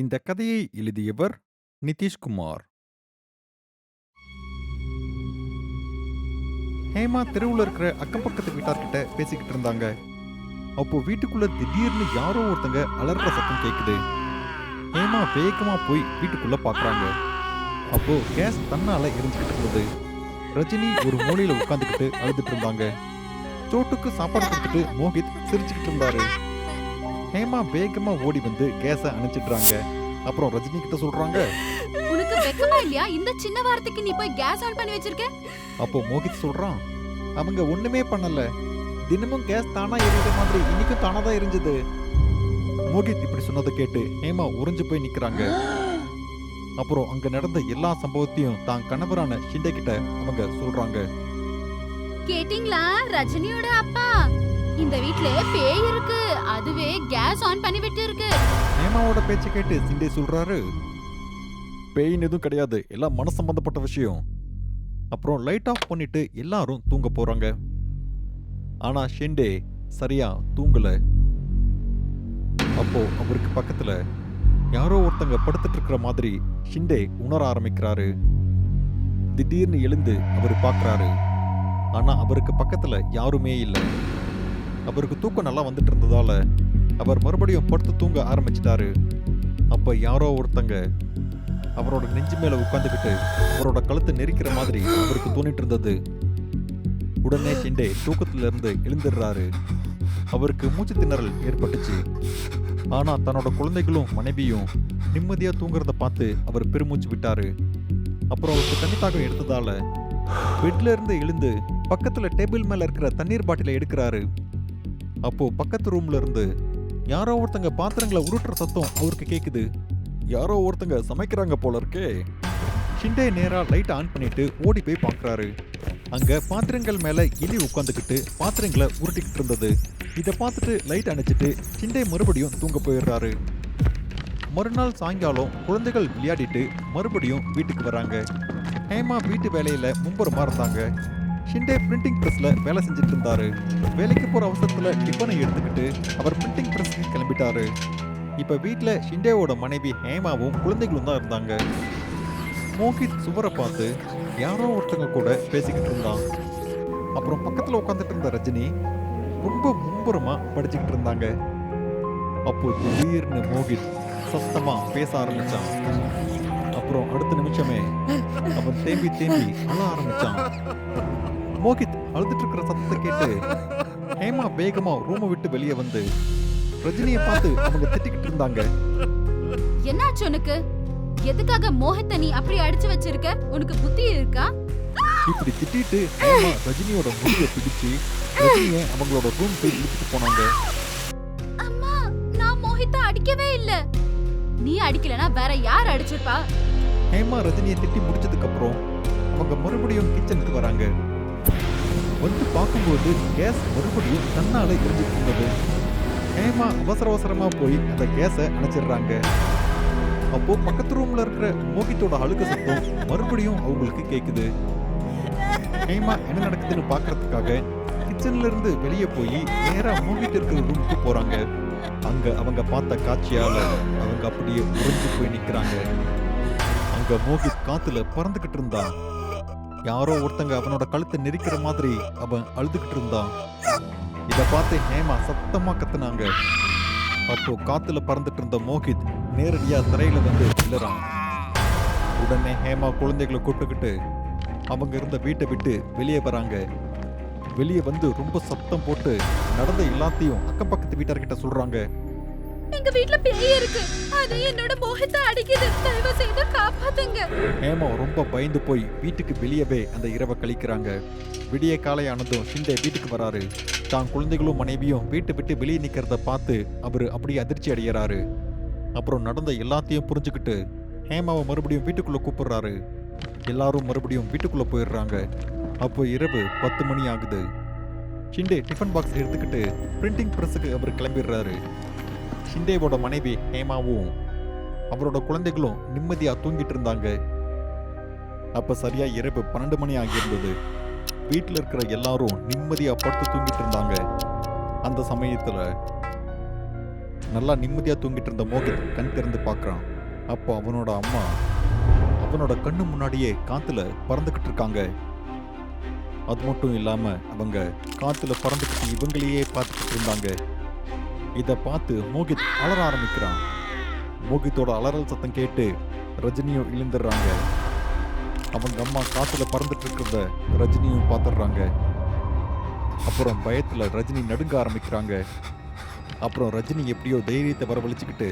இந்த கதையை எழுதியவர் நிதிஷ்குமார். ஹேமா தெருவுல இருக்கிற அக்கம் பக்கத்து வீட்டார்கிட்ட பேசிக்கிட்டு இருந்தாங்க. அப்போ வீட்டுக்குள்ள திடீர்னு யாரோ ஒருத்தங்க அலறுற சத்தம் கேக்குது. ஹேமா வேகமா போய் வீட்டுக்குள்ள பாக்குறாங்க. அப்போ கேஸ் தன்னால எரிஞ்சுக்கிட்டு இருந்தது. ரஜினி ஒரு மூலையில உட்கார்ந்துகிட்டு அழுதுட்டு இருந்தாங்க. சோட்டுக்கு சாப்பாடு கொடுத்துட்டு மோகித் சிரிச்சுக்கிட்டு இருந்தாரு. ஹேமா வேகமா ஓடி வந்து கேஸ அணைச்சிடுறாங்க. அப்புறம் ரஜினி கிட்ட சொல்றாங்க. உனக்கு வெக்கமா இல்லையா? இந்த சின்ன வார்த்தைக்கு நீ போய் கேஸ் ஆன் பண்ணி வச்சிருக்க. அப்போ மோகித் சொல்றான், அவங்க ஒண்ணுமே பண்ணல. தினமும் கேஸ் தானா எரியுற மாதிரி இன்னைக்கும் தானா தான் எரிஞ்சது. மோகித் இப்படி சொன்னதை கேட்டு ஹேமா உறைஞ்சு போய் நிக்கிறாங்க. அப்புறம் அங்க நடந்த எல்லா சம்பவத்தையும் தான் கணவரான ஷிண்டே கிட்ட அவங்க சொல்றாங்க. கேட்டிங்களா ரஜினியோட அப்பா? இந்த வீட்ல பேய் இருக்கு. அதுவே கேஸ் ஆன் பண்ணி விட்டு இருக்கு. ஹேமாவோட பேச்சை கேட்டு ஷிண்டே சொல்றாரு, பேயின் எதுவும் கிடையாது, எல்லாம் மன சம்பந்தப்பட்ட விஷயம். அப்புறம் லைட் ஆஃப் பண்ணிட்டு எல்லாரும் தூங்க போறாங்க. ஆனா ஷிண்டே சரியா தூங்கல. அப்போ அவருக்கு பக்கத்துல யாரோ ஒருத்தங்க படுத்துட்டு இருக்கிற மாதிரி ஷிண்டே உணர ஆரம்பிக்கிறாரு. திடீர்னு எழுந்து அவர் பார்க்கறாரு. ஆனா அவருக்கு பக்கத்துல யாருமே இல்லை. அவருக்கு தூக்கம் நல்லா வந்துட்டு இருந்ததால அவர் மறுபடியும் படுத்து தூங்க ஆரம்பிச்சிட்டாரு. அப்ப யாரோ ஒருத்தங்க அவரோட நெஞ்சு மேல உட்கார்ந்துகிட்டு அவரோட கழுத்தை நெரிக்கிற மாதிரி அவருக்கு தோணிட்டு இருந்தது. உடனே ஷிண்டே தூக்கத்துல இருந்து எழுந்துடுறாரு. அவருக்கு மூச்சு திணறல் ஏற்பட்டுச்சு. ஆனா தன்னோட குழந்தைகளும் மனைவியும் நிம்மதியா தூங்குறத பார்த்து அவர் பெருமூச்சு விட்டாரு. அப்புறம் அவருக்கு தண்ணி தாகம் எடுத்ததால பெட்ல இருந்து எழுந்து பக்கத்துல டேபிள் மேல இருக்கிற தண்ணீர் பாட்டிலை எடுக்கிறாரு. அப்போ பக்கத்து ரூம்ல இருந்து யாரோ ஒருத்தங்க பாத்திரங்களை உருட்டுற சத்தம் அவருக்கு கேக்குது. யாரோ ஒருத்தங்க சமைக்கிறாங்க போல இருக்கே. ஷிண்டே நேரா லைட் ஆன் பண்ணிட்டு ஓடி போய் பார்க்கறாரு. அங்க பாத்திரங்கள் மேல எலி உட்காந்துக்கிட்டு பாத்திரங்களை உருட்டிக்கிட்டு இருந்தது. இதை பார்த்துட்டு லைட் அணைச்சிட்டு ஷிண்டே மறுபடியும் தூங்க போயிடுறாரு. மறுநாள் சாயங்காலம் குழந்தைகள் விளையாடிட்டு மறுபடியும் வீட்டுக்கு வராங்க. ஹேமா வீட்டு வேலையில மும்பரமா இருந்தாங்க. ஷிண்டே பிரிண்டிங் பிரஸ்ல வேலை செஞ்சுட்டு இருந்தாரு. வேலைக்கு போற அவசரத்துல டிஃபனை எடுத்துக்கிட்டு அவர் பிரிண்டிங் பிரஸ்க்கு கிளம்பிட்டாரு. இப்ப வீட்டுல ஷிண்டேவோட மனைவி ஹேமாவும் குழந்தைகளும் தான் இருந்தாங்க. மோகித் சுவரை பார்த்து யாரோ ஒருத்தங்க கூட பேசிக்கிட்டு இருந்தான். அப்புறம் பக்கத்துல உட்காந்துட்டு இருந்த ரஜினி ரொம்ப மும்புறமா படிச்சுக்கிட்டு இருந்தாங்க. அப்போ திடீர்னு மோகித் சத்தமா பேச ஆரம்பிச்சான். அப்புறம் அடுத்த நிமிஷமே அவன் தேம்பி தேம்பி அழ ஆரம்பிச்சான். மோகித் அழுதுட்டு இருக்கிற சத்தத்தை கேட்டு ஹேமா வேகமா ரூமை விட்டு வெளியே வந்து ரஜினியை பார்த்து அவங்க திட்டிக்கிட்டு இருந்தாங்க. என்னாச்சு உனக்கு? எதுக்காக மோகத்தை நீ அப்படி அடிச்சு வச்சிருக்க? உனக்கு புத்தி இருக்கா? இப்படி திட்டிட்டு ஹேமா ரஜினியோட முடிவை பிடிச்சு ரஜினியை அவங்களோட ரூம் போய் இழுத்துட்டு போனாங்க. அம்மா, நான் மோகித்தை அடிக்கவே இல்ல. நீ அடிக்கலனா வேற யார் அடிச்சிருப்பா? ஹேமா ரஜினியை திட்டி முடிச்சதுக்கு அப்புறம் அவங்க மறுபடியும் கிச்சனுக்கு வராங்க. வந்து பார்க்கும்போது கேஸ் மறுபடியும் தன்னால எரிஞ்சுட்டு இருந்தது. ஹேமா அவசர அவசரமா போய் அந்த கேஸை அணைச்சிடுறாங்க. அப்போ பக்கத்து ரூம்ல இருக்கிற மோகித்தோட அழுக சத்தம் மறுபடியும் அவங்களுக்கு கேக்குது. ஹேமா என்ன நடக்குதுன்னு பாக்குறதுக்காக கிச்சன்ல இருந்து வெளியே போய் நேரா மோகித் இருக்கிற ரூமுக்கு போறாங்க. அங்க அவங்க பார்த்த காட்சியால அவங்க அப்படியே உறைஞ்சு போய் நிக்கிறாங்க. அங்க மோகித் காத்துல பறந்துகிட்டு இருந்தான். யாரோ ஒருத்தங்க அவனோட கழுத்தை நெரிக்கிற மாதிரி அவன் அழுதுகிட்டு இருந்தான். இத பார்த்து ஹேமா சத்தமா கத்துனாங்க. அப்போ காத்துல பறந்துட்டு இருந்த மோகித் நேரடியா தரையில வந்து விழுறான். உடனே ஹேமா குழந்தைகளை கூப்பிட்டுக்கிட்டு அவங்க இருந்த வீட்டை விட்டு வெளியே வராங்க. வெளியே வந்து ரொம்ப சத்தம் போட்டு நடந்த எல்லாத்தையும் அக்கம் பக்கத்து வீட்டார்கிட்ட சொல்றாங்க. எங்க வீட்ல பேய் இருக்கு. அது என்னோட மோகத்தை அடிக்குது. தயவு செய்து காப்பாத்துங்க. ஹேமா ரொம்ப பயந்து போய் வீட்டுக்கு வெளியவே அந்த இரவை கழிக்கிறாங்க. விடிய காலையானதும் ஷிண்டே வீட்டுக்கு வராரு. தான் குழந்தைகளும் மனைவியும் வீட்டை விட்டு வெளியே நிக்கிறத பார்த்து அவரு அப்படியே அதிர்ச்சி அடைகிறாரு. அப்புறம் நடந்த எல்லாத்தையும் புரிஞ்சுக்கிட்டு ஹேமாவை மறுபடியும் வீட்டுக்குள்ள கூப்பிடுறாரு. எல்லாரும் மறுபடியும் வீட்டுக்குள்ள போயிடுறாங்க. அப்போ இரவு 10 மணி ஆகுது. ஷிண்டே டிஃபன் பாக்ஸ் எடுத்துக்கிட்டு பிரிண்டிங் பிரஸுக்கு அவர் கிளம்பிடுறாரு. ஷிண்டேவோட மனைவி ஹேமாவும் அவரோட குழந்தைகளும் நிம்மதியா தூங்கிட்டு இருந்தாங்க. அப்ப சரியா இரவு 12 மணி ஆகியிருந்தது. வீட்டில் இருக்கிற எல்லாரும் நிம்மதியா படுத்து தூங்கிட்டு இருந்தாங்க. அந்த சமயத்துல நல்லா நிம்மதியா தூங்கிட்டு இருந்த மோகித் கண் திறந்து பார்க்கறான். அப்போ அவனோட அம்மா அவனோட கண்ணு முன்னாடியே காத்துல பறந்துகிட்டு இருக்காங்க. அது மட்டும் இல்லாம அவங்க காத்துல பறந்துகிட்டு இவங்களையே பார்த்துக்கிட்டு இருந்தாங்க. இத பார்த்து மோகித் அலற ஆரம்பிக்கிறான். மோகித்தோட அலறல் சத்தம் கேட்டு ரஜினியும் எழுந்துடுறாங்க. அவங்க அம்மா காத்துல பறந்துட்டு இருக்கிறத ரஜினியும் பார்த்துடுறாங்க. அப்புறம் பயத்துல ரஜினி நடுங்க ஆரம்பிக்கிறாங்க. அப்புறம் ரஜினி எப்படியோ தைரியத்தை வரவழைச்சுக்கிட்டு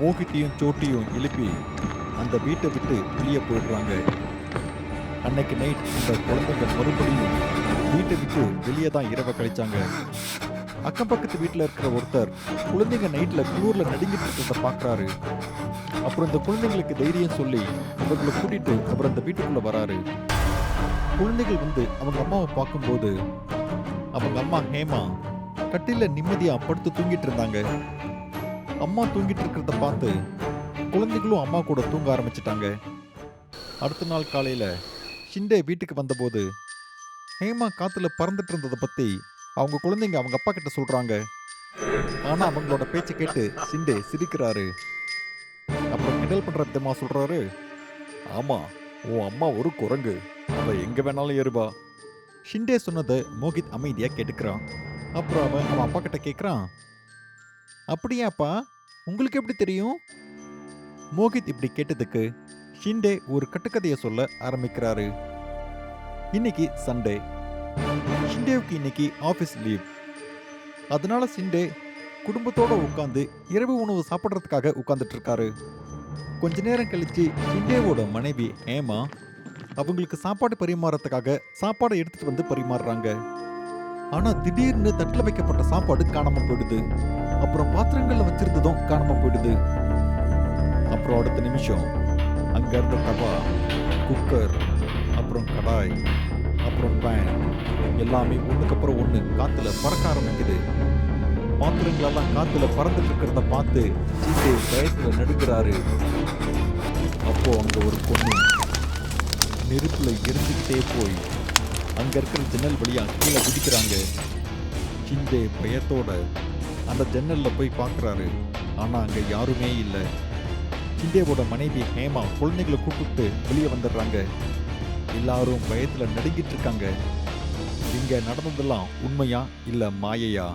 மோகித்தையும் சோட்டியும் எழுப்பி அந்த வீட்டை விட்டு வெளியே போயிடுறாங்க. அன்னைக்கு நைட் இந்த குழந்தைங்க மறுபடியும் வீட்டை விட்டு வெளியே தான் இரவை கழிச்சாங்க. அக்கம் பக்கத்து வீட்டில் இருக்கிற ஒருத்தர் குழந்தைங்க நைட்ல குளூர்ல நடுங்கிட்டு இருக்கிறத பார்க்கறாரு. அப்புறம் இந்த குழந்தைங்களுக்கு தைரியம் சொல்லி அவர்களை கூட்டிட்டு அவர் அந்த வீட்டுக்குள்ள வராரு. குழந்தைகள் வந்து அவங்க அம்மாவை பார்க்கும்போது அவங்க அம்மா ஹேமா கட்டில நிம்மதியா படுத்து தூங்கிட்டு இருந்தாங்க. அம்மா தூங்கிட்டு இருக்கிறத பார்த்து குழந்தைகளும் அம்மா கூட தூங்க ஆரம்பிச்சிட்டாங்க. அடுத்த நாள் காலையில ஷிண்டே வீட்டுக்கு வந்தபோது ஹேமா காத்துல பறந்துட்டு இருந்ததை பத்தி அவங்க குழந்தைங்க அவங்க அப்பா கிட்ட சொல்றாங்க. ஆனா அவங்களோட பேச்சை கேட்டு ஷிண்டே சிரிக்கிறாரு. அப்புறம் கிண்டல் பண்ற விதமா சொல்றாரு, ஆமா உன் அம்மா ஒரு குரங்கு, அவ எங்க வேணாலும் ஏறுவா. ஷிண்டே சொன்னதை மோகித் அமைதியா கேட்டுக்கிறான். அப்புறம் அவன் அப்பா கிட்ட கேட்குறான், அப்படியாப்பா உங்களுக்கு எப்படி தெரியும்? மோகித் இப்படி கேட்டதுக்கு ஷிண்டே ஒரு கட்டுக்கதையை சொல்ல ஆரம்பிக்கிறாரு. இன்னைக்கு சண்டே. ஷிண்டேவுக்கு இன்னைக்கு ஆஃபீஸ் லீவ். அதனால ஷிண்டே குடும்பத்தோட உட்காந்து இரவு உணவு சாப்பிட்றதுக்காக உட்காந்துட்டு இருக்காரு. கொஞ்ச நேரம் கழிச்சு ஷிண்டேவோட மனைவி ஹேமா அவங்களுக்கு சாப்பாடு பரிமாறதுக்காக சாப்பாடை எடுத்துட்டு வந்து பரிமாறுறாங்க. ஆனா திடீர்னு தட்டில் வைக்கப்பட்ட சாப்பாடு காணாம போயிடுது. அப்புறம் பாத்திரங்கள்ல வச்சிருந்ததும் காணாம போயிடுது. அப்புறம் அடுத்த நிமிஷம் அங்க இருந்த தவா, குக்கர், அப்புறம் கடாய், அப்புறம் பேன் எல்லாமே ஒண்ணுக்கு அப்புறம் ஒண்ணு காத்துல பறக்க ஆரம்பிக்குது. பாத்திரங்களெல்லாம் காத்துல பறந்துட்டு இருக்கிறத பார்த்து சீட்டை பயத்துல நடுக்கிறாரு. அப்போ அங்க ஒரு பொண்ணு நெருப்புல எரிஞ்சுக்கிட்டே போய் அங்க இருக்கிற ஜன்னல் வழியா கீழே குதிக்கிறாங்க. ஷிண்டே பயத்தோட அந்த ஜன்னல்ல போய் பார்க்கறாரு. ஆனா அங்க யாருமே இல்லை. ஷிண்டேவோட மனைவி ஹேமா குழந்தைகளை கூப்பிட்டு வெளியே வந்துடுறாங்க. எல்லாரும் பயத்துல நடுங்கிட்டு இருக்காங்க. இங்க நடந்ததெல்லாம் உண்மையா இல்ல மாயையா?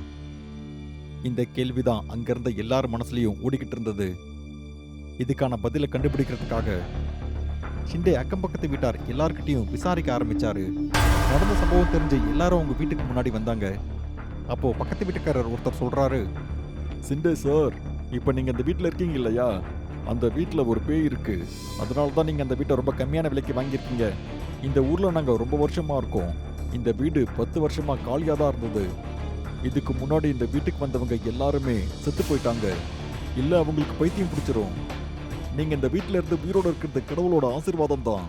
இந்த கேள்விதான் அங்க இருந்த எல்லார் மனசுலயும் ஓடிக்கிட்டு இருந்தது. இதுக்கான பதிலை கண்டுபிடிக்கிறதுக்காக ஷிண்டே அக்கம் பக்கத்து வீட்டார் எல்லார்கிட்டையும் விசாரிக்க ஆரம்பிச்சாரு. நடந்த சம்பவம் தெரிஞ்சு எல்லாரும் அவங்க வீட்டுக்கு முன்னாடி வந்தாங்க. அப்போ பக்கத்து வீட்டுக்காரர் ஒருத்தர் சொல்றாரு, ஷிண்டே சார், இப்போ நீங்க இந்த வீட்டில் இருக்கீங்க இல்லையா, அந்த வீட்டில் ஒரு பேய் இருக்கு. அதனால தான் நீங்க அந்த வீட்டை ரொம்ப கம்மியான விலைக்கு வாங்கியிருக்கீங்க. இந்த ஊர்ல நாங்க ரொம்ப வருஷமா இருக்கோம். இந்த வீடு 10 வருஷமா காலியா தான் இருந்தது. இதுக்கு முன்னாடி இந்த வீட்டுக்கு வந்தவங்க எல்லாருமே செத்து போயிட்டாங்க. இல்ல அவங்களுக்கு பைத்தியம் பிடிச்சிரும். நீங்க இந்த வீட்டில இருந்து உயிரோட இருக்கிறது கடவுளோட ஆசீர்வாதம் தான்.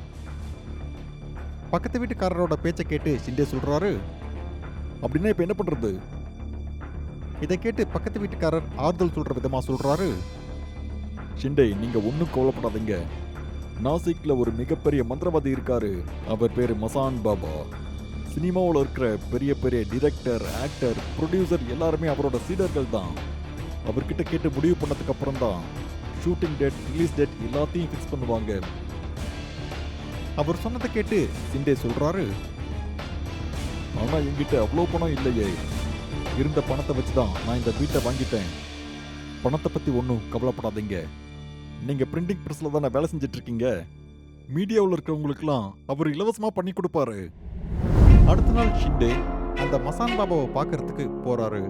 பக்கத்து வீட்டுக்காரரோட பேச்சை கேட்டு ஷிண்டே சொல்றாரு, அப்படின்னா இப்ப என்ன பண்றது? இதை கேட்டு பக்கத்து வீட்டுக்காரர் ஆறுதல் சொல்ற விதமா சொல்றாரு, ஷிண்டே நீங்க ஒன்னும் கவலைப்படாதீங்க. நாசிக்ல ஒரு மிகப்பெரிய மந்திரவாதி இருக்காரு. அவர் பேரு மசான் பாபா. சினிமாவில் இருக்கிற பெரிய பெரிய டிரெக்டர், ஆக்டர், ப்ரொடியூசர் எல்லாருமே அவரோட சீடர்கள் தான். அவர்கிட்ட கேட்டு முடிவு பண்ணதுக்கு அப்புறம் தான் ஷூட்டிங் டேட், ரிலீஸ் டேட் எல்லாத்தையும் ஃபிக்ஸ் பண்ணுவாங்க. அவர் சொன்னதை கேட்டு ஷிண்டே சொல்றாரு, ஆனா என்கிட்ட அவ்வளோ பணம் இல்லையே. இருந்த பணத்தை வச்சுதான் நான் இந்த வீட்டை வாங்கிட்டேன். பணத்தை பத்தி ஒன்றும் கவலைப்படாதீங்க. நீங்க பிரிண்டிங் பிரஸ்ல தானே வேலை செஞ்சுட்டு இருக்கீங்க. மீடியாவில் இருக்கிறவங்களுக்குலாம் அவர் இலவசமா பண்ணி கொடுப்பாரு. அடுத்த நாள் ஷிண்டே அந்த மசான் பாபாவை பார்க்கறதுக்கு போறாரு.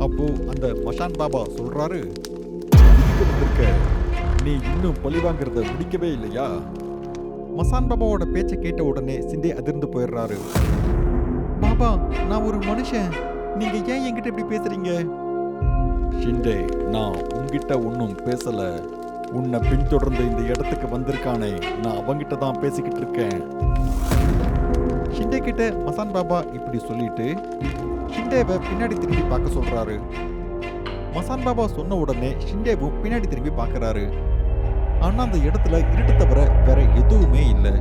அப்போ அந்த மசான் பாபா சொல்றாரு, நீ இன்னும் பழி வாங்குறத முடிக்கவே இல்லையா? மசான் பாபாவோட பேச்சை கேட்ட உடனே ஷிண்டே அதிர்ந்து போயிடுறாரு. பாபா, நான் ஒரு மனுஷன், நீங்க ஏன் என்கிட்ட இப்படி பேசுறீங்க? ஷிண்டே, நான் உன்கிட்ட ஒன்னும் பேசல. உன்னை பின்தொடர்ந்து இந்த இடத்துக்கு வந்திருக்கானே, நான் அவங்கிட்ட தான் பேசிக்கிட்டு இருக்கேன். ஷிண்டே கிட்ட மசான் பாபா இப்படி சொல்லிட்டு ஷிண்டேவை பின்னாடி திரும்பி பார்க்க சொல்றாரு. மசான் பாபா சொன்ன உடனே ஷிண்டேவும் பின்னாடி திரும்பி பார்க்கறாரு. ஆனா அந்த இடத்துல இருட்டு தவிர வேற எதுவுமே இல்லை.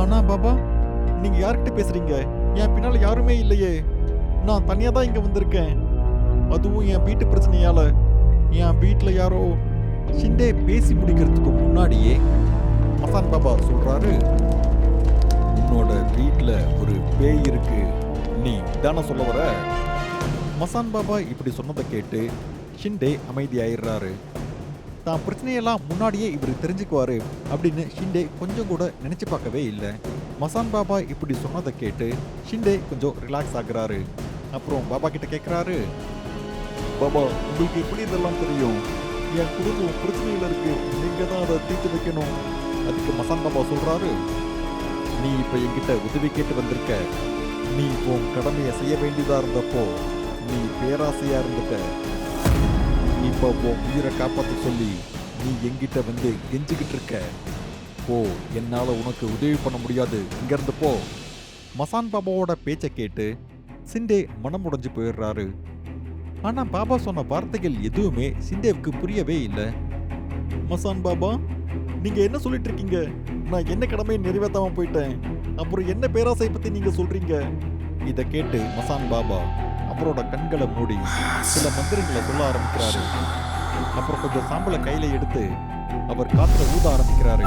ஆனா பாபா, நீங்க யார்கிட்ட பேசுறீங்க? என் பின்னால யாருமே இல்லையே. நான் தனியா தான் இங்க வந்திருக்கேன். அதுவும் என் வீட்டு பிரச்சனையால என் வீட்டுல யாரோ. ஷிண்டே பேசி முடிக்கிறதுக்கு முன்னாடியே மசான் பாபா சொல்றாரு, உன்னோட வீட்டுல ஒரு பேய் இருக்கு, நீ தானே சொல்ல வர? மசான் பாபா இப்படி சொன்னதை கேட்டு ஷிண்டே அமைதியாயிடுறாரு. தான் பிரச்சனையெல்லாம் முன்னாடியே இவர் தெரிஞ்சுக்குவாரு அப்படின்னு ஷிண்டே கொஞ்சம் கூட நினைச்சு பார்க்கவே இல்லை. மசான் பாபா இப்படி சொன்னதை கேட்டு ஷிண்டே கொஞ்சம் ரிலாக்ஸ் ஆகுறாரு. அப்புறம் பாபா கிட்ட கேட்குறாரு, பாபா உங்களுக்கு எப்படி இதெல்லாம் தெரியும்? என் குடும்பம் பிரச்சனையில் இருக்கு, நீங்க தான் அதை தீர்த்து வைக்கணும். அதுக்கு மசான் பாபா சொல்றாரு, நீ இப்ப என்கிட்ட உதவி கேட்டு வந்திருக்க, நீ உன் கடமையை செய்ய வேண்டியதா இருந்தப்போ நீ பேராசையா இருந்துட்ட. இப்போ உன் உயிரை காப்பாற்ற சொல்லி நீ என்கிட்ட வந்து கெஞ்சிக்கிட்டு இருக்க. ஓ, என்னால உனக்கு உதவி பண்ண முடியாது, இங்கிருந்து போ. மசான் பாபாவோட பேச்சை கேட்டு ஷிண்டே மனம் உடைஞ்சு போயிடுறாரு. ஆனா பாபா சொன்ன வார்த்தைகள் எதுவுமே ஷிண்டேவுக்கு புரியவே இல்லை. மசான் பாபா, நீங்க என்ன சொல்லிட்டு இருக்கீங்க? நான் என்ன கடமையை நிறைவேற்றாம போயிட்டேன், அப்புறம் என்ன பேராசை பத்தி நீங்க சொல்றீங்க? இதை கேட்டு மசான் பாபா அவரோட கண்களை மூடி சில மந்திரங்களை சொல்ல ஆரம்பிக்கிறாரு. அப்புறம் கொஞ்சம் சாம்பலை கையில எடுத்து அவர் காத்துல ஊத ஆரம்பிக்கிறாரு.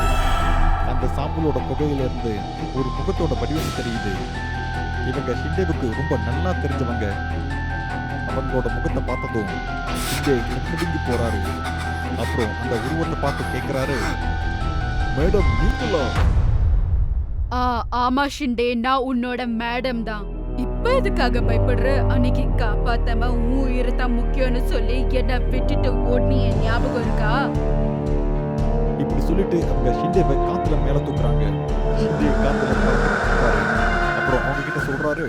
அந்த சாம்பலோட புகையிலிருந்து ஒரு முகத்தோட வடிவம் தெரியுது. இவங்க ஷிண்டேவுக்கு ரொம்ப நல்லா தெரிஞ்சவங்க. அவங்களோட முகத்தை பார்த்ததும் ஷிண்டே நடுங்கி போறாரு. அப்புறம் அந்த உருவத்தை பார்த்து கேட்கிறாரு, மேடம் நீங்களா? ஆமா ஷிண்டே, நான் உன்னோட மேடம் தான். இப்ப எதுக்காக பயப்படுற? அன்னைக்கு காப்பாத்தாம உன் உயிரை தான் முக்கியம்னு சொல்லி என்ன விட்டுட்டு ஓடினிய ஞாபகம் இருக்கா? இப்படி சொல்லிட்டு அவங்க ஷிண்டேவை காத்துல மேல தூக்குறாங்க. ஷிண்டே காத்துல பறந்துட்டு இருக்காரு. அப்புறம் அவங்க கிட்ட சொல்றாரு,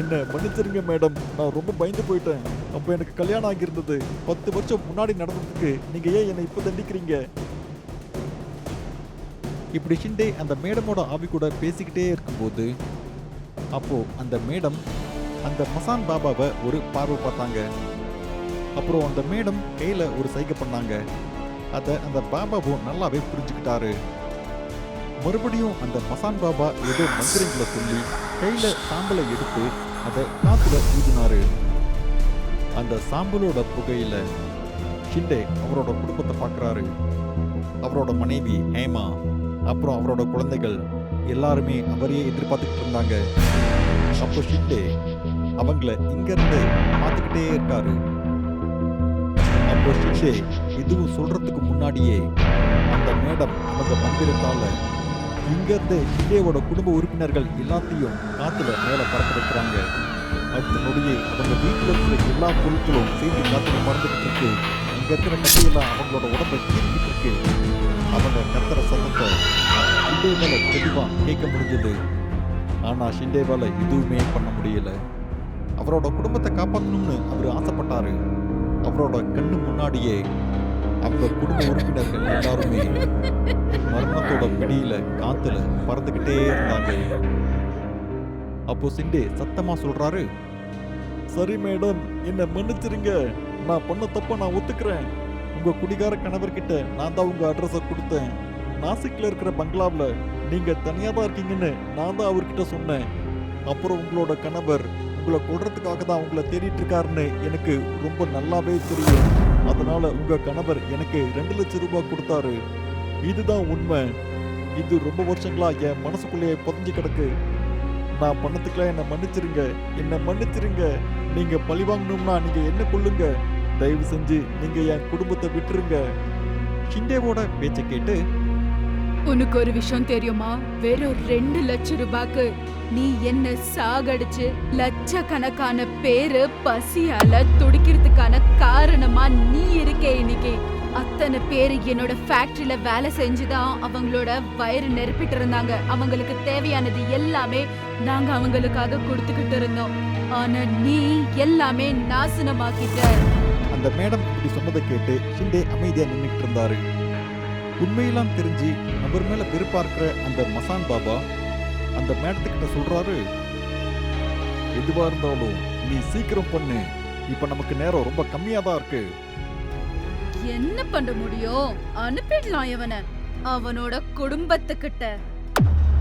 என்ன மன்னிச்சிருங்க மேடம், நான் ரொம்ப பயந்து போயிட்டேன். அப்போ எனக்கு கல்யாணம் ஆகியிருந்தது. 10 வருஷம் முன்னாடி நடந்ததுக்கு நீங்க ஏன் என்னை இப்ப தண்டிக்கிறீங்க? இப்படி ஷிண்டே அந்த மேடமோட ஆவி கூட பேசிக்கிட்டே இருக்கும்போது அப்போ அந்த மேடம் அந்த மசான் பாபாவை ஒரு பார்வை பார்த்தாங்க. அப்புறம் அந்த மேடம் கையில ஒரு சைகை பண்ணாங்க. அதை அந்த பாபாவும் நல்லாவே புரிஞ்சுக்கிட்டாரு. மறுபடியும் அந்த மசான் பாபா ஏதோ மந்திரங்களை சொல்லி கையில சாம்பலை எடுத்து அதை காத்துல ஊதினாரு. அந்த சாம்பலோட புகையில ஷிண்டே அவரோட குடும்பத்தை பார்க்கறாரு. அவரோட மனைவி ஹேமா, அப்புறம் அவரோட குழந்தைகள் எல்லாருமே அவரையே எதிர்பார்த்துக்கிட்டு இருந்தாங்க. அப்போ ஷிண்டே அவங்கள இங்க இருந்து பார்த்துக்கிட்டே இருக்காரு. அப்போ ஷிண்டே இதுவும் சொல்றதுக்கு முன்னாடியே அந்த மேடம் அவங்க மந்திரத்தால இங்க இருந்து ஷிண்டேவோட குடும்ப உறுப்பினர்கள் எல்லாத்தையும் காத்துல மேல பறக்க வைக்கிறாங்க. அடுத்த நொடியே அவங்க வீட்டுல இருக்கிற எல்லா பொருட்களும் சேர்ந்து காத்துல பறந்துகிட்டு இருக்கு. இங்க இருக்கிற கட்டையெல்லாம் அவங்களோட உடம்பை கீறிக்கிட்டு இருக்கு. அவங்க கத்துற சத்தத்தை ஷிண்டேவால தெளிவா கேட்க முடிஞ்சது. ஆனா ஷிண்டேவால எதுவுமே பண்ண முடியல. அவரோட குடும்பத்தை காப்பாற்றணும்னு அவர் ஆசைப்பட்டாரு. அவரோட கண்ணு முன்னாடியே அவங்க குடும்ப உறுப்பினர்கள் எல்லாருமே மரணத்தோட பிடியில காத்துல பறந்துகிட்டே இருந்தாங்க. அப்போ ஷிண்டே சத்தமா சொல்றாரு, சரி மேடம், என்ன மன்னிச்சிருங்க, நான் பண்ண தப்ப நான் ஒத்துக்கிறேன். உங்க குடிகார கணவர்கிட்ட நான் தான் உங்க அட்ரஸை கொடுத்தேன். நாசிக்ல இருக்கிற பங்களாவில் நீங்க தனியா தான் இருக்கீங்கன்னு நான் தான் அவர்கிட்ட சொன்னேன். அப்புறம் உங்களோட கணவர் உங்களை கொல்றதுக்காக தான் உங்களை தேடிட்டு இருக்காருன்னு எனக்கு ரொம்ப நல்லாவே தெரியும். அதனால உங்க கணவர் எனக்கு 2 லட்சம் ரூபாய் கொடுத்தாரு. இதுதான் உண்மை. இது ரொம்ப வருஷங்களா என் மனசுக்குள்ளேயே புதைஞ்சு கிடக்கு. நான் பண்ணதுக்குலாம் என்ன மன்னிச்சிருங்க, என்ன மன்னிச்சிருங்க. நீங்க பழி வாங்கணும்னா நீங்க என்ன கொள்ளுங்க, தயவு செஞ்சு நீங்க என் குடும்பத்தை விட்டுருங்க. ஷிண்டேவோட பேச்சை கேட்டு, உனக்கு ஒரு விஷயம் தெரியுமா? வெறும் 2 லட்சம் ரூபாய்க்கு நீ என்ன சாகடிச்சு லட்சக்கணக்கான பேரு பசியால துடிக்கிறதுக்கான காரணமா நீ இருக்கே இன்னைக்கு. அத்தனை பேரு என்னோட ஃபேக்டரியில வேலை செஞ்சுதான் அவங்களோட வயிறு நிரப்பிட்டு இருந்தாங்க. அவங்களுக்கு தேவையானது எல்லாமே நாங்க அவங்களுக்காக கொடுத்துக்கிட்டு இருந்தோம். ஆனா நீ எல்லாமே நாசனமாக்கிட்ட. அந்த மேடம் இப்படி சொன்னதை கேட்டு ஷிண்டே அமைதியா நின்றுட்டு இருந்தாரு. உண்மையெல்லாம் தெரிஞ்சு அவர் மேல வெறுப்பார்க்கிற அந்த மசான் பாபா அந்த மேடத்துக்கிட்ட சொல்றாரு, எதுவா இருந்தாலும் நீ சீக்கிரம் பண்ணு, இப்ப நமக்கு நேரம் ரொம்ப கம்மியா தான் இருக்கு. என்ன பண்ண முடியும்? அனுப்பிடலாம் இவனை அவனோட குடும்பத்துக்கிட்ட.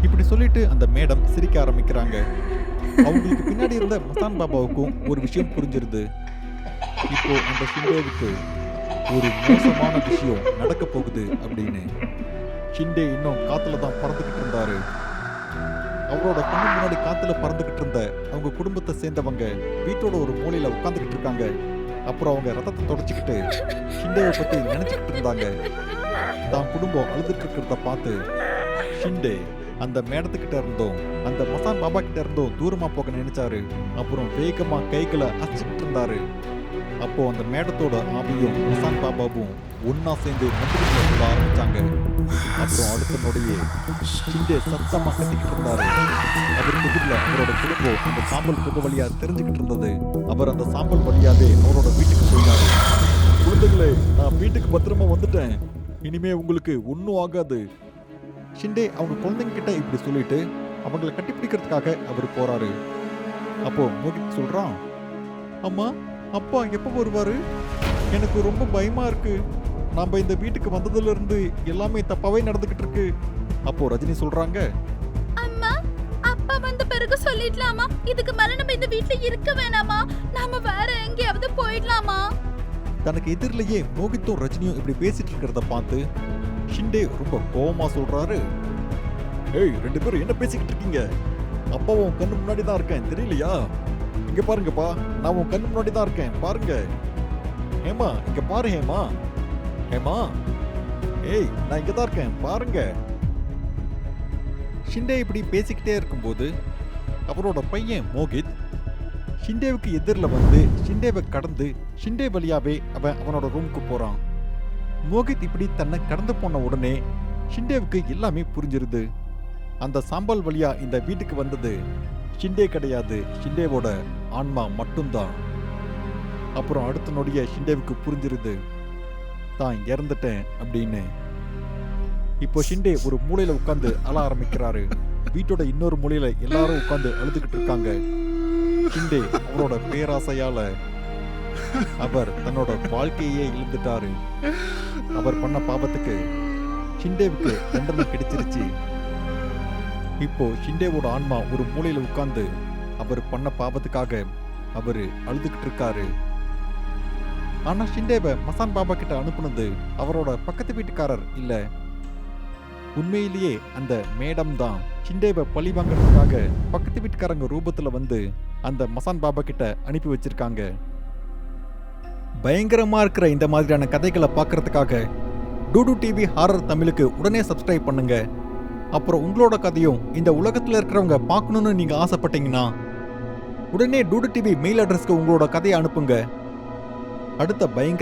இப்படி சொல்லிட்டு அந்த மேடம் சிரிக்க ஆரம்பிக்கிறாங்க. அவங்களுக்கு பின்னாடி இருந்த மசான் பாபாவுக்கும் ஒரு விஷயம் புரிஞ்சிருது. இப்போ அந்த ஷிண்டேவுக்கு ஒரு மோசமான விஷயம் நடக்க போகுது அப்படின்னு. ஷிண்டே இன்னும் காத்துல தான் பறந்துகிட்டு இருந்தாரு. அவரோட கண்ணு முன்னாடி காத்துல பறந்துகிட்டு இருந்த அவங்க குடும்பத்தை சேர்ந்தவங்க வீட்டோட ஒரு மூலையில உட்கார்ந்துகிட்டு இருக்காங்க. அப்புறம் அவங்க ரத்தத்தை தொடச்சிக்கிட்டு ஷிண்டேவை பத்தி நினைச்சுக்கிட்டு இருந்தாங்க. தான் குடும்பம் அழுதுட்டு இருக்கிறத பார்த்து ஷிண்டே அந்த மேடத்துக்கிட்ட இருந்தும் அந்த மசான் பாபா கிட்ட இருந்தும் தூரமா போக நினைச்சாரு. அப்புறம் வேகமா கைகளை அசைச்சிட்டு இருந்தாரு. அப்போ அந்த மேடத்தோட ஆவியும் மசான் பாபாவும் ஒன்னா சேர்ந்து மந்திரங்களை சொல்ல ஆரம்பிச்சாங்க. அப்புறம் அடுத்த நொடியே ஷிண்டே சத்தமா கத்திக்கிட்டு இருந்தாரு. அவருக்கு எதிரில் அவரோட குடும்பம் அந்த சாம்பல் புகை வழியா தெரிஞ்சுக்கிட்டு இருந்தது. அவர் அந்த சாம்பல் வழியாவே அவரோட வீட்டுக்கு போயிட்டாரு. குழந்தைகளே, நான் வீட்டுக்கு பத்திரமா வந்துட்டேன். இனிமே உங்களுக்கு ஒன்றும் ஆகாது. ஷிண்டே அவங்க குழந்தைங்க கிட்ட இப்படி சொல்லிட்டு அவங்களை கட்டிப்பிடிக்கிறதுக்காக அவர் போறாரு. அப்போ மோகித் சொல்றான், அம்மா அப்பா எப்போ வருவாரு? எனக்கு ரொம்ப பயமா இருக்கு. நாம இந்த வீட்டுக்கு வந்ததுல இருந்து எல்லாமே தப்பாவே நடந்துகிட்டு இருக்கு. அப்போ ரஜினி சொல்றாங்க, அம்மா அப்பா வந்த பிறகு சொல்லிடலாமா? இதுக்கு மேல நம்ம இந்த வீட்ல இருக்க வேணாமா? நாம வேற எங்கேயாவது போயிடலாமா? தனக்கு எதிரிலேயே மோகித்தும் ரஜினியும் இப்படி பேசிட்டு இருக்கிறத பார்த்து ஷிண்டே ரொம்ப கோவமா சொல்றாரு, ஏய், 2 பேரும் என்ன பேசிக்கிட்டு இருக்கீங்க? அப்பா உன் கண்ணு முன்னாடி தான் இருக்கேன், தெரியலையா? இங்க பாருங்கப்பா, நான் உன் கண்ணு முன்னாடி தான் இருக்கேன், பாருங்க. ஹேமா, இங்க பாரு ஹேமா. ஹேமா, ஏய், நான் இங்க தான் இருக்கேன், பாருங்க. ஷிண்டே இப்படி பேசிக்கிட்டே இருக்கும்போது அவரோட பையன் மோகித் ஷிண்டேவுக்கு எதிரில் வந்து ஷிண்டேவை கடந்து ஷிண்டே வழியாவே அவனோட ரூமுக்கு போறான். மோகித் இப்படி தன்னை கடந்து போன உடனே ஷிண்டேவுக்கு எல்லாமே புரிஞ்சிருது. அந்த சாம்பல் வழியா இந்த வீட்டுக்கு வந்தது ஷிண்டே கிடையாது, ஷிண்டேவோட ஆன்மா மட்டும்தான். அப்புறம் அடுத்த நொடிய ஷிண்டேவுக்கு புரிஞ்சிருது, தான் இறந்துட்டேன் அப்படின்னு. இப்போ ஷிண்டே ஒரு மூலையில உட்கார்ந்து அழ ஆரம்பிக்கிறாரு. வீட்டோட இன்னொரு மூலையில எல்லாரும் உட்கார்ந்து அழுதுகிட்டு இருக்காங்க. ஷிண்டே அவரோட பேராசையால அவர் தன்னோட வாழ்க்கையே இழந்துட்டாரு. அவர் பண்ண பாவத்துக்கு ஷிண்டேவுக்கு தண்டனை கிடைச்சிருச்சு. இப்போ ஷிண்டேவோட ஆன்மா ஒரு மூலையில உட்கார்ந்து அவர் பண்ண பாவத்துக்காக அவரு அழுதுகிட்டு இருக்காரு. ஆனா ஷிண்டேவை மசான் பாபா கிட்ட அனுப்புனது அவரோட பக்கத்து வீட்டுக்காரர் இல்ல, உண்மையிலேயே அந்த மேடம் தான் ஷிண்டேவை பழி வாங்குறதுக்காக பக்கத்து வீட்டுக்காரங்க ரூபத்துல வந்து அந்த மசான் பாபா கிட்ட அனுப்பி வச்சிருக்காங்க. பயங்கரமா இருக்கிற இந்த மாதிரியான கதைகளை பார்க்கறதுக்காக டூடு டிவி ஹாரர் தமிழுக்கு உடனே சப்ஸ்கிரைப் பண்ணுங்க. அப்புறம் உங்களோட கதையும் இந்த உலகத்துல இருக்கிறவங்க பார்க்கணும்னு நீங்க ஆசைப்பட்டீங்கன்னா உடனே டூடு டிவி மெயில் அட்ரஸ்க்கு உங்களோட கதையை அனுப்புங்க. அடுத்த பயங்கர